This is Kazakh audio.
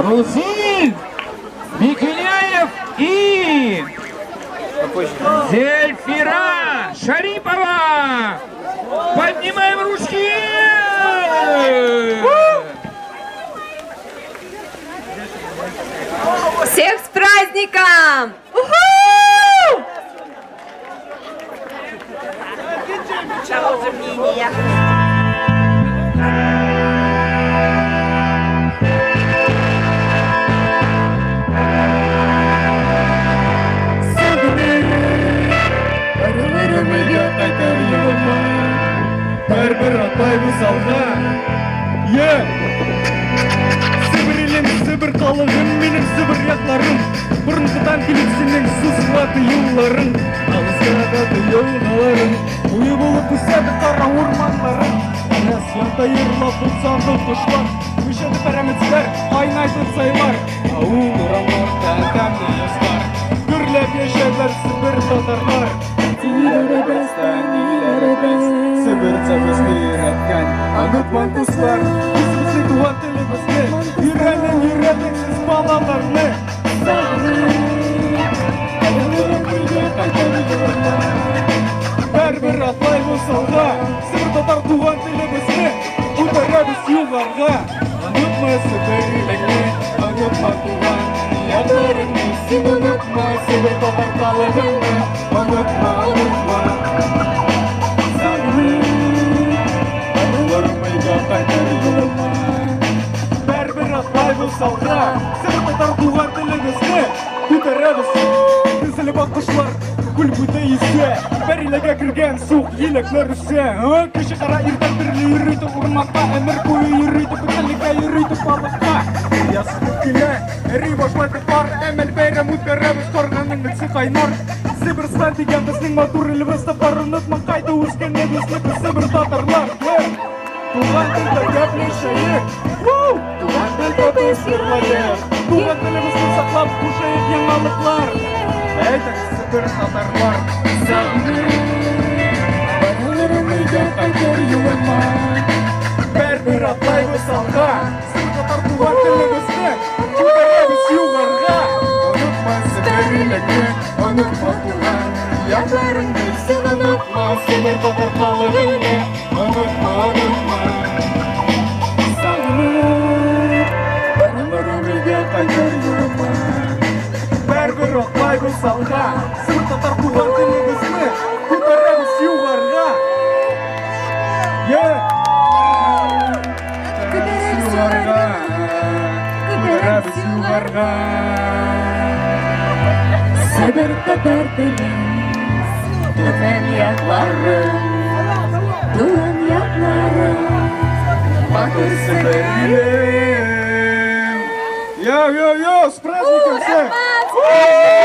Рузин, Микеляев и Зельфира Шарипова. Поднимаем ручки! Всех с праздником! Бәрбір атай бұзалға Сібір елем, сібір қалығым, менің сібір яқларым Бұрынғыдан келіп сенің сұсылаты юлларың Алысқарағаты юлғаларың Ойы болып өседі қара орманларың Әнәс янта ерлап бұлсанды құшлар Көшеді пәрәмітсілер, айнайды сайлар Ауыл ұрамларда әдәмді естар Күрләп ешәдер сібір татарлар Сібірді бізге үйреткен Анытман тұстар Бізімізді туған тілімізді Үйренің сіз балаларны Бәрбір атлай болсалға Сібір татар туған тілімізді Көтереміз юлларға Анытма сібір еліңні Анытма туған ятларыңны Сен ұнытма сібір татар қалығыңны Анытма Бәрбір атлай болсалға Сібір татар туған тіліңізді Көтереміз Күзілі баққышлар Күл көте есе Бәрилеге кірген суық елеклер үсе Кеші қара иртар бірлі үйрейті Ұрмаққа әмір көйі үйрейті Күтіліге үйрейті балыққа Ясы күткілі Әрі башлайды бар Әмәл бәйрем өткереміз Қорғанның үлсі қайнар Сібірстан деген біздің матур елімізді бар Ұнытман қайда өскен егізлігі Сібір татарлар Туған тілді көплешейік Туған тілді біз ерлайық Туған тілімізді сақлап Құшайық еңалықлар Әйтік сібір татарлар Балаларым үйде қайтер юлыма Бәрбір атлай бұсалға Сібір татар туған тілімізді Көтереміз юғарға Ұнытма сібір еліңні Ұнытма туған ятларыңды Сен ұнытма сібір татар қалығыңды Ұнытма Балаларым үйде қайтер юлыма Бәрбір атлай бұсалға Сібір татар туған тілімізді Көтереміз юғарға Көтереміз юғарға Сібір татар тіліміз Туған ятларың Туған ятларың Батыр Сібір елім Йо, с праздником всех!